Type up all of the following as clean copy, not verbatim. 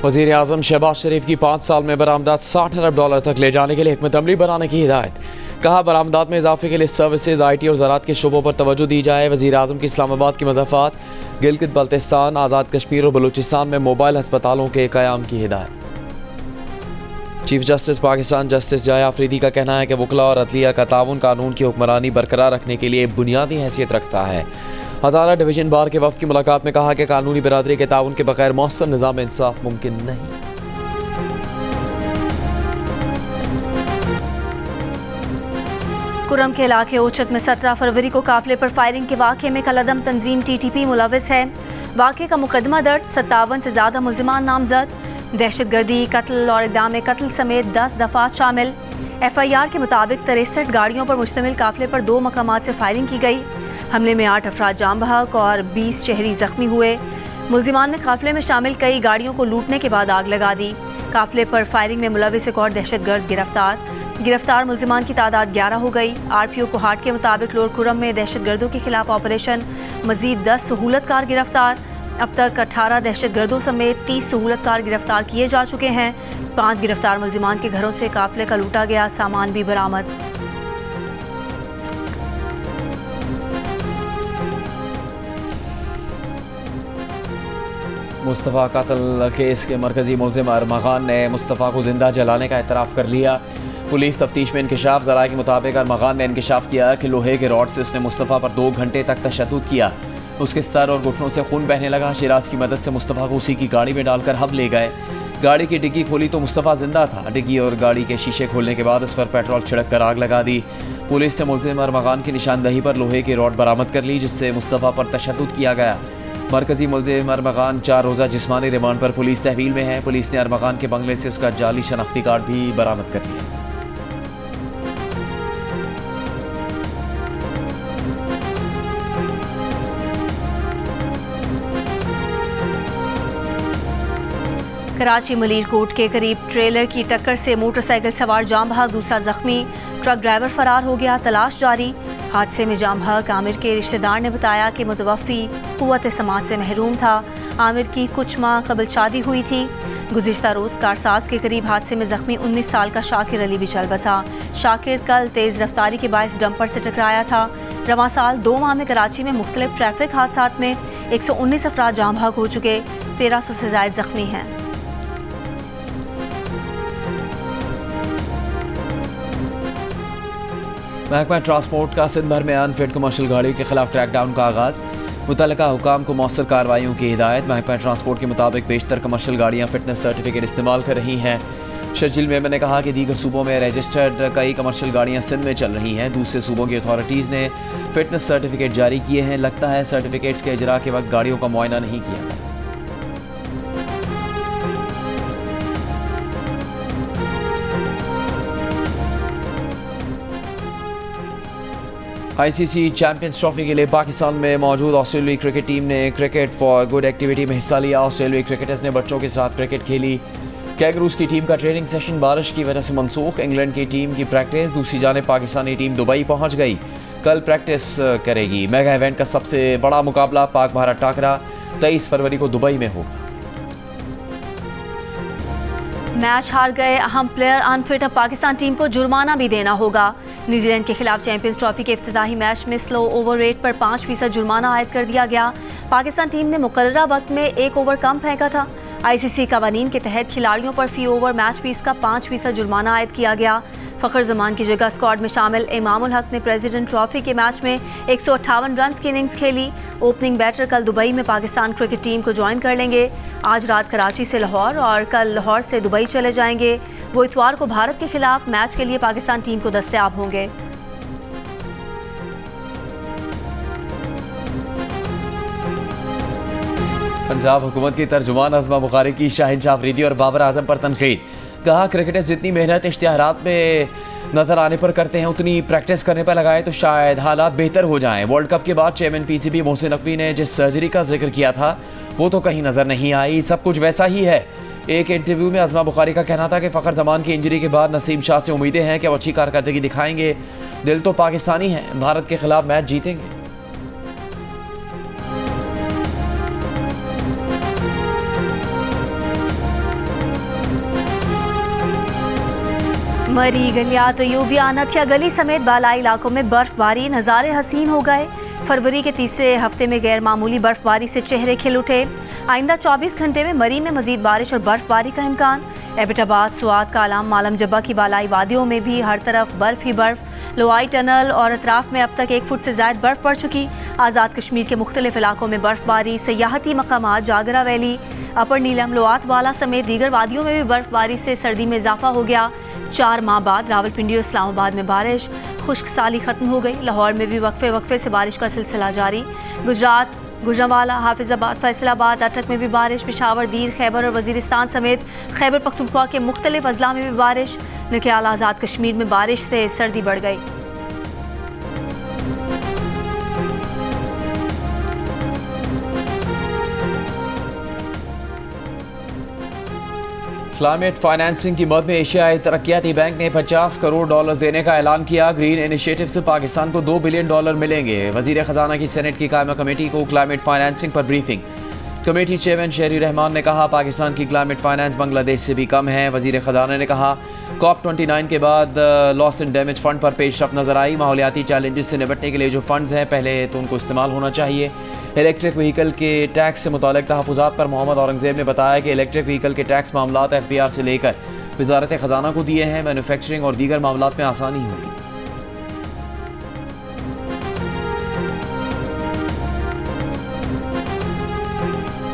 वज़ीर आज़म शहबाज शरीफ की 5 साल में बरामदात $60 अरब तक ले जाने के लिए हिकमत अमली बनाने की हिदायत। कहा बरामदात में इजाफे के लिए सर्विसेज, IT और ज़राअत के शोबों पर तवज्जो दी जाए। वज़ीर आज़म की इस्लामाबाद की मज़ाफ़ात, गिलगित बल्तिस्तान, आज़ाद कश्मीर और बलूचिस्तान में मोबाइल अस्पतालों के क़याम की हिदायत। चीफ जस्टिस पाकिस्तान जस्टिस जाया अफरीदी का कहना है कि वकला और अदलिया का ताउन कानून की हुक्मरानी बरकरार रखने के लिए बुनियादी हैसियत रखता है। हज़ारा डिवीज़न बार के वफ़द की मुलाकात में कहा कि कानूनी बिरादरी के ताउन के बगैर मौसर निज़ाम इंसाफ मुमकिन नहीं। कुरम के इलाके ओचत में 17 फरवरी को काफिले पर फायरिंग के वाक़े में कलअदम तंजीम TTP मुलविस है। वाक़े का मुकदमा दर्ज, 57 से ज़्यादा मुल्ज़िमान नामजद। दहशतगर्दी, कत्ल और इक़दाम कत्ल समेत 10 दफ़ात शामिल। FIR के मुताबिक 63 गाड़ियों पर मुश्तमिल काफिले पर 2 मकामात से फायरिंग की गई। हमले में 8 अफराद जाम बहक और 20 शहरी जख्मी हुए। मुल्ज़िमान ने काफिले में शामिल कई गाड़ियों को लूटने के बाद आग लगा दी। काफिले पर फायरिंग में मुलविस एक और दहशतगर्द गिरफ्तार मुल्ज़िमान की तादाद 11 हो गई। RPO कोहाट के मुताबिक लोअर कुरम में दहशतगर्दों के खिलाफ ऑपरेशन, मजीद 10 सहूलतकार गिरफ्तार। अब तक 18 दहशतगर्दों समेत 30 सहूलतकार गिरफ्तार किए जा चुके हैं। 5 गिरफ्तार मुल्ज़िमान के घरों से काफिले का लूटा गया सामान भी बरामद। मुस्तफ़ा कत्ल केस के मरकजी मुल्ज़िम अरमा खान ने मुस्तफ़ा को जिंदा जलाने का एतराफ़ कर लिया। पुलिस तफ्तीश में इंकशाफ ज़राए के मुताबिक अरमा खान ने इंकशाफ किया कि लोहे के रॉड से उसने मुस्तफ़ा पर 2 घंटे तक तशद्दुद किया। उसके सर और घुटनों से खून बहने लगा। शिराज की मदद से मुस्तफ़ा को उसी की गाड़ी में डालकर हब ले गए। गाड़ी की डिग्गी खोली तो मुस्तफ़ा जिंदा था। डिग्गी और गाड़ी के शीशे खोलने के बाद उस पर पेट्रोल छिड़क कर आग लगा दी। पुलिस ने मुल्ज़िम अरमा खान की निशानदही पर लोहे की रॉड बरामद कर ली, जिससे मुस्तफ़ा पर तशद्दुद किया गया। मरकजी मुल्ज़िम अरमा खान 4 रोज़ा जिस्मानी रिमांड पर पुलिस तहवील में है। पुलिस ने अरमा खान के बंगले से उसका जाली शनाख्ती कार्ड भी बरामद कर लिया। कराची मलीरकोट के करीब ट्रेलर की टक्कर से मोटरसाइकिल सवार जाम बहक, दूसरा जख्मी। ट्रक ड्राइवर फरार हो गया, तलाश जारी। हादसे में जाम बहक आमिर के रिश्तेदार ने बताया कि मुतवफ़ी कुव्वत समात से महरूम था। आमिर की कुछ माह कबल शादी हुई थी। गुज़िश्ता रोज़ कारसाज के करीब हादसे में जख्मी 19 साल का शाकिर अली भी चल बसा। शाकिर कल तेज़ रफ्तारी के बायस डंपर से टकराया था। रवां साल 2 माह में कराची में मुख्तलिफ ट्रैफिक हादसात में 119 अफराद जाम बहक हो चुके, 1300 से ज़ायद जख्मी हैं। महकमा ट्रांसपोर्ट का सिंध भर में अनफिट कमर्शियल गाड़ियों के खिलाफ क्रैकडाउन का आगाज़। मुतल्लिका हुकाम को मौसर कार्रवाइयों की हिदायत। महकमा ट्रांसपोर्ट के मुताबिक बेशतर कमर्शियल गाड़ियाँ फिटनेस सर्टिफिकेट इस्तेमाल कर रही हैं। शर्जील मेमन ने कहा कि दीगर सूबों में रजिस्टर्ड कई कमर्शियल गाड़ियाँ सिंध में चल रही हैं। दूसरे सूबों की अथॉरिटीज़ ने फिटनेस सर्टिफिकेट जारी किए हैं। लगता है सर्टिफिकेट्स के इजरा के वक्त गाड़ियों का मुआयना नहीं किया गया। ICC चैंपियंस ट्रॉफी के लिए पाकिस्तान में मौजूद ऑस्ट्रेलियाई क्रिकेट टीम ने क्रिकेट फॉर गुड एक्टिविटी में हिस्सा लिया। ऑस्ट्रेलियाई क्रिकेटर्स ने बच्चों के साथ क्रिकेट खेली। कैंगरूज की टीम का ट्रेनिंग सेशन बारिश की वजह से मनसूख। इंग्लैंड की टीम की प्रैक्टिस। दूसरी जानिब पाकिस्तानी टीम दुबई पहुंच गई, कल प्रैक्टिस करेगी। मेगा इवेंट का सबसे बड़ा मुकाबला पाक भारत टाकरा 23 फरवरी को दुबई में होगा। मैच हार गए अहम प्लेयर अनफिट, अब पाकिस्तान टीम को जुर्माना भी देना होगा। न्यूजीलैंड के खिलाफ चैंपियंस ट्रॉफी के इफ्तिताही मैच में स्लो ओवर रेट पर 5% जुर्माना आयद कर दिया गया। पाकिस्तान टीम ने मुकर्ररा वक्त में 1 ओवर कम फेंका था। ICC कवानीन के तहत खिलाड़ियों पर फी ओवर मैच फीस का 5% जुर्माना आयद किया गया। फ़खर जमान की जगह स्क्वाड में शामिल इमामुल हक ने प्रेसिडेंट ट्रॉफी के मैच में 158 रन की इनिंग्स खेली। ओपनिंग बैटर कल दुबई में पाकिस्तान क्रिकेट टीम को ज्वाइन कर लेंगे। आज रात कराची से लाहौर और कल लाहौर से दुबई चले जाएंगे। वो इतवार को भारत के खिलाफ मैच के लिए पाकिस्तान टीम को दस्तयाब होंगे। पंजाब हुकूमत की तर्जुमान अज़मा बुखारी की शाहिनशाह अफरीदी और बाबर आजम पर तनकीद। कहा क्रिकेटर्स जितनी मेहनत इश्तिहारात में नजर आने पर करते हैं उतनी प्रैक्टिस करने पर लगाएं तो शायद हालात बेहतर हो जाएं। वर्ल्ड कप के बाद चेयरमैन PCB मोहसिन नकवी ने जिस सर्जरी का जिक्र किया था वो तो कहीं नजर नहीं आई, सब कुछ वैसा ही है। एक इंटरव्यू में अज़मा बुखारी का कहना था कि फ़खर जमान की इंजरी के बाद नसीम शाह से उम्मीदें हैं कि वो अच्छी कारकर्दगी दिखाएंगे। दिल तो पाकिस्तानी है, भारत के खिलाफ मैच जीतेंगे। मरी गलियात यूबिया नथिया गली समेत बालाई इलाकों में बर्फबारी, नज़ारे हसीन हो गए। फरवरी के तीसरे हफ्ते में गैर मामूली बर्फबारी से चेहरे खिल उठे। आइंदा 24 घंटे में मरी में मजीद बारिश और बर्फबारी का इम्कान। एबटाबाद, स्वात, कालाम, मालम जब्बा की बालाई वादियों में भी हर तरफ बर्फ ही बर्फ। लोआई टनल और अतराफ में अब तक 1 फुट से ज़ायद बर्फ पड़ चुकी। आज़ाद कश्मीर के मुख्तलिफ इलाकों में बर्फबारी। सयाहती मकामात जागरा वैली, अपर नीलम, लोआत वाला समेत दीगर वादियों में भी बर्फबारी से सर्दी में इजाफा हो गया। 4 माह बाद रावलपिंडी और इस्लामाबाद में बारिश। खुश्क साली खत्म हो गई। लाहौर में भी वक्फे से बारिश का सिलसिला जारी। गुजरात, गुजरांवाला, हाफिजाबाद, फैसलाबाद, अटक में भी बारिश। पेशावर, दीर, खैबर और वजीरिस्तान समेत खैबर पख्तूनख्वा के मुख्तलिफ अजला में भी बारिश। नकियाल आज़ाद कश्मीर में बारिश से सर्दी बढ़ गई। क्लाइमेट फाइनेंसिंग की मद में एशियाई तरक्याती बैंक ने $50 करोड़ देने का ऐलान किया। ग्रीन इनिशिएटिव से पाकिस्तान को $2 बिलियन मिलेंगे। वजीर खजाना की सेनेट की कायमा कमेटी को क्लाइमेट फाइनेंसिंग पर ब्रीफिंग। कमेटी चेयरमैन शहरी रहमान ने कहा, पाकिस्तान की क्लाइमेट फाइनेंस बांग्लादेश से भी कम है। वजीर खजाना ने कहा, COP29 के बाद लॉस एंड डैमेज फंड पर पेशरफ नजर आई। माहौलियाती चैलेंजेस से निपटने के लिए जो फंड्स हैं पहले तो उनको इस्तेमाल होना चाहिए। इलेक्ट्रिक व्हीकल के टैक्स से मुतालिक तहफ़्फ़ुज़ात पर मोहम्मद औरंगज़ेब ने बताया कि इलेक्ट्रिक व्हीकल के टैक्स मामलात FBR से लेकर वज़ारत ख़जाना को दिए हैं। मैन्युफैक्चरिंग और दीगर मामलात में आसानी होगी।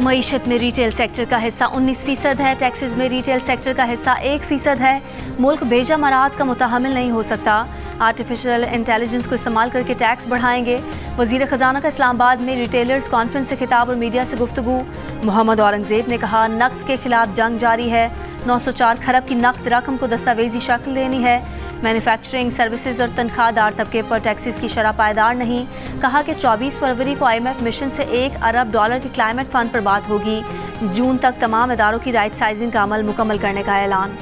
मईशत में रिटेल सेक्टर का हिस्सा 19% है। टैक्सेस में रिटेल सेक्टर का हिस्सा 1% है। मुल्क बेजा मराहत का मुतहम्मिल नहीं हो सकता। आर्टिफिशियल इंटेलिजेंस को इस्तेमाल करके टैक्स बढ़ाएंगे। वज़ीर ख़जाना का इस्लामाबाद में रिटेलर्स कॉन्फ्रेंस से खिताब और मीडिया से गुफ्तगू। मोहम्मद औरंगज़ेब ने कहा, नक़द के खिलाफ जंग जारी है। 904 खरब की नक़द रकम को दस्तावेजी शक्ल देनी है। मैन्युफैक्चरिंग, सर्विसेज और तनख्वाहदार तबके पर टैक्सेस की शरह पायदार नहीं। कहा कि 24 फरवरी को IMF मिशन से $1 अरब के क्लाइमेट फंड पर बात होगी। जून तक तमाम इदारों की राइट साइजिंग का अमल मुकम्मल करने का ऐलान।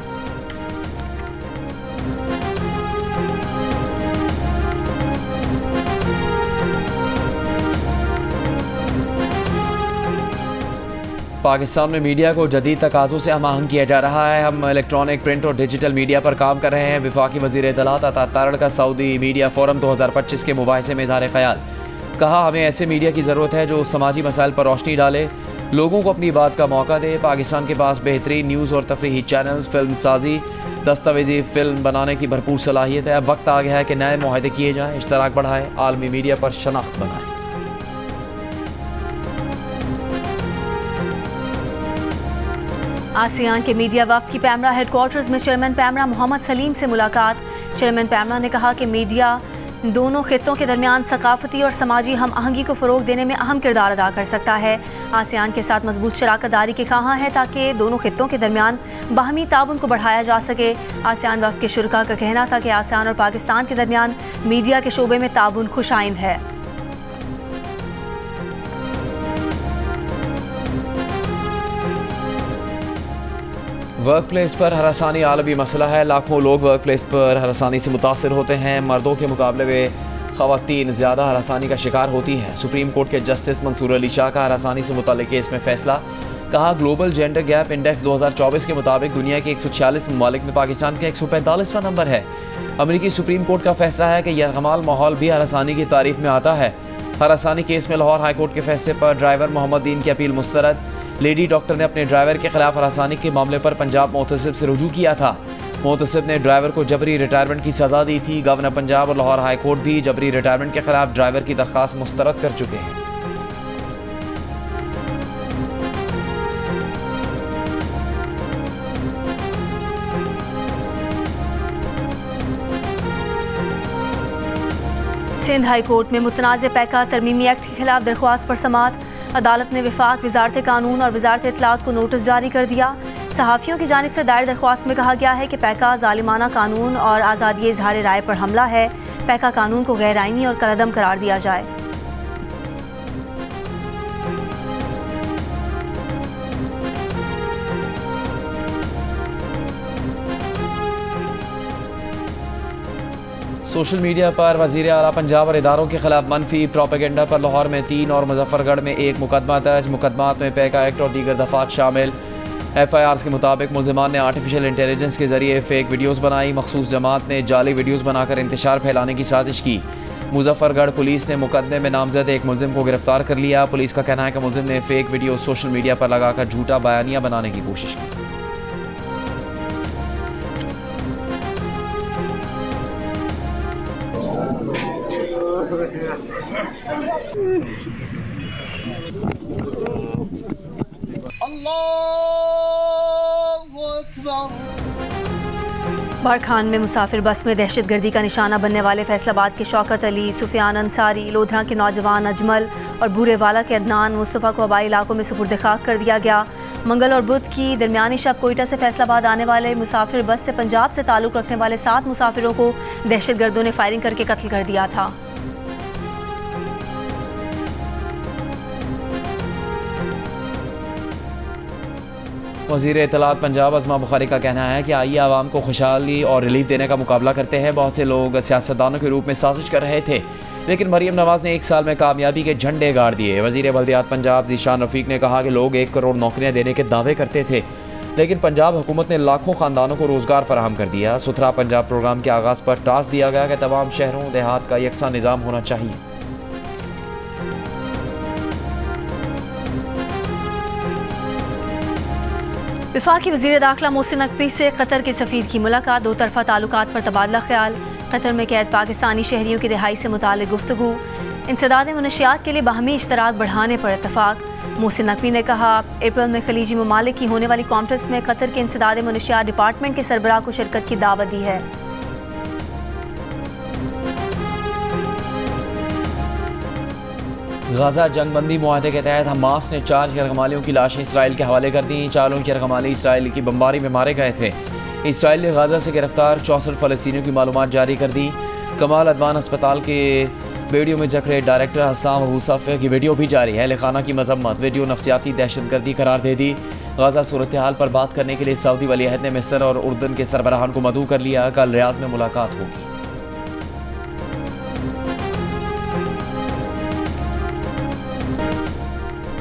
पाकिस्तान में मीडिया को जदीद तकाज़ों से हम आहंग किया जा रहा है। हम इलेक्ट्रॉनिक, प्रिंट और डिजिटल मीडिया पर काम कर रहे हैं। वफाकी वज़ीर इत्तलात अता तारड़ का सऊदी मीडिया फोरम 2025 के मुबाहिसे में इज़हार ख्याल। कहा, हमें ऐसे मीडिया की ज़रूरत है जो समाजी मसाइल पर रोशनी डाले, लोगों को अपनी बात का मौका दे। पाकिस्तान के पास बेहतरीन न्यूज़ और तफरीही चैनल्स, फिल्म साजी, दस्तावेजी फिल्म बनाने की भरपूर सलाहियत है। अब वक्त आ गया है कि नए मुआहदे किए जाएँ, इश्तराक बढ़ाएँ, आलमी मीडिया पर शनाख्त बनाएँ। आसियान के मीडिया वफ्द की पैमरा हेडक्वार्टर्स में चेयरमैन पैमरा मोहम्मद सलीम से मुलाकात। चेयरमैन पैमरा ने कहा कि मीडिया दोनों खित्तों के दरमियान सकाफती और समाजी हम आहंगी को फ़रोग देने में अहम किरदार अदा कर सकता है। आसियान के साथ मजबूत शराकत दारी के ख़्वाहां है ताकि दोनों खित्तों के दरमियान बाहमी ताउन को बढ़ाया जा सके। आसियान वफ्द के शुरका का कहना था कि आसियान और पाकिस्तान के दरमियान मीडिया के शोबे में ताउन खुशाइंद है। वर्क प्लेस पर हरासानी आलमी मसला है। लाखों लोग वर्क प्लेस पर हरासानी से मुतासर होते हैं। मर्दों के मुकाबले में ख़वातीन ज़्यादा हरासानी का शिकार होती हैं। सुप्रीम कोर्ट के जस्टिस मंसूर अली शाह का हरासानी से मुताल्लिक़ केस में फ़ैसला। कहा, ग्लोबल जेंडर गैप इंडेक्स 2024 के मुताबिक दुनिया के 146 ममालिक में पाकिस्तान का 145वां नंबर है। अमरीकी सुप्रीम कोर्ट का फैसला है कि यरगमाल माहौल भी हरासानी की तारीफ में आता है। हरासानी केस में लाहौर हाई कोर्ट के फैसले पर ड्राइवर मोहम्मद दीन की अपील मुस्तरद। लेडी डॉक्टर ने अपने ड्राइवर के खिलाफ हरासानी के मामले पर पंजाब मोहतसिब से रुजू किया था। मोहतसिब ने ड्राइवर को जबरी रिटायरमेंट की सज़ा दी थी। गवर्नर पंजाब और लाहौर हाई कोर्ट भी जबरी रिटायरमेंट के खिलाफ ड्राइवर की दरख्वास्त मुस्तरद कर चुके हैं। सिंध हाई कोर्ट में मुतनाज़ पैका तरमीमी एक्ट के खिलाफ दरख्वास्त पर समाअत। अदालत ने विफाक, वजारत कानून और वजारत इत्तलात को नोटिस जारी कर दिया। सहाफ़ियों की जानिब से दायर दरख्वास्त में कहा गया है कि पैका ज़ालिमाना कानून और आज़ादी इज़हार राय पर हमला है। पैका कानून को गैर आइनी और कलअदम करार दिया जाए। सोशल मीडिया पर वज़ीर आला पंजाब और इदारों के खिलाफ मनफी प्रोपेगेंडा पर लाहौर में 3 और मुजफ्फरगढ़ में 1 मुकदमा दर्ज। मुकदमात में पैका एक्ट और दीगर दफात शामिल। FIRs के मुताबिक मुल्ज़िमान ने आर्टिफिशियल इंटेलिजेंस के जरिए फ़ेक वीडियोज़ बनाई। मखसूस जमात ने जाली वीडियोज़ बनाकर इंतशार फैलाने की साजिश की। मुजफ्फरगढ़ पुलिस ने मुकदमे में नामजद एक मुल्ज़िम को गिरफ्तार कर लिया। पुलिस का कहना है कि मुल्ज़िम ने फ़ेक वीडियो सोशल मीडिया पर लगाकर झूठा बयानिया बनाने की कोशिश की। बारखान में मुसाफिर बस में दहशतगर्दी का निशाना बनने वाले फैसलाबाद के शौकत अली, सुफियान अंसारी, लोधरा के नौजवान अजमल और बूरेवाला के अदनान मुस्तफ़ा को आबाई इलाकों में सुपुर्द खाक कर दिया गया। मंगल और बुध की दरमियानी शब कोयटा से फैसलाबाद आने वाले मुसाफिर बस से पंजाब से ताल्लुक़ रखने वाले 7 मुसाफिरों को दहशतगर्दों ने फायरिंग करके कत्ल कर दिया था। वज़ीर इत्तलात पंजाब अज़मा बुखारी का कहना है कि आइए आवाम को खुशहाली और रिलीफ देने का मुकाबला करते हैं। बहुत से लोग सियासतदानों के रूप में साजिश कर रहे थे, लेकिन मरीम नवाज़ ने 1 साल में कामयाबी के झंडे गाड़ दिए। वज़ीर बल्दियात पंजाब ज़ीशान रफ़ीक ने कहा कि लोग 1 करोड़ नौकरियाँ देने के दावे करते थे, लेकिन पंजाब हुकूमत ने लाखों ख़ानदानों को रोज़गार फराहम कर दिया। सुथरा पंजाब प्रोग्राम के आगाज़ पर टास्क दिया गया कि तमाम शहरों देहात का यकसा निज़ाम होना चाहिए। वफाकी वज़ीर दाखिला मोहसिन नकवी से कतर के सफ़ीर की मुलाकात। 2 तरफ़ा ताल्लुकात पर तबादला ख्याल। कतर में कैद पाकिस्तानी शहरियों की रिहाई से मुताल्लिक़ गुफ्तगू। इंसदाद मनशियात के लिए बाहमी इश्तराक बढ़ाने पर इत्तफाक। मोहसिन नकवी ने कहा, अप्रैल में खलीजी ममालिक की होने वाली कॉन्फ्रेंस में कतर के इंसदाद मनशियात डिपार्टमेंट के सरबराह को शिरकत की दावत दी है। गाज़ा जंगबंदी मुआहदे के तहत हमास ने 4 यरगमालियों की लाशें इसराइल के हवाले कर दी। 4 यरगमाली इसराइल की बमबारी में मारे गए थे। इसराइल ने गाज़ा से गिरफ्तार 64 फ़लस्तीनियों की मालूमात जारी कर दी। कमाल अदवान अस्पताल के वीडियो में जकड़े डायरेक्टर हस्साम अबू सफ़ की वीडियो भी जारी है। लिखाना की मजम्मत, वीडियो नफसियाती दहशतगर्दी करार दे दी। गाज़ा सूरत हाल पर बात करने के लिए सऊदी वलीअहद ने मिस्र और उर्दन के सरबराहान को मदऊ कर लिया। कल रियाद में मुलाकात होगी।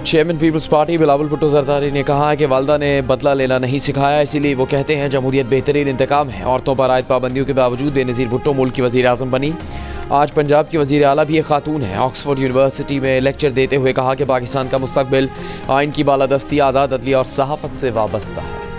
चेयरमैन पीपल्स पार्टी बिलावल भुट्टो जरदारी ने कहा है कि वालदा ने बदला लेना नहीं सिखाया, इसीलिए वो कहते हैं जमहूरियत बेहतरीन इंतकाम है। औरतों पर आयद पाबंदियों के बावजूद बेनज़ीर भुट्टो मुल्क की वज़ीर आज़म बनी। आज पंजाब की वज़ीर आला भी एक खातून है। ऑक्सफोर्ड यूनिवर्सिटी में लेक्चर देते हुए कहा कि पाकिस्तान का मुस्तकबिल आइन की बालादस्ती, आज़ाद अदलिया और सहाफ़त से वाबस्ता है।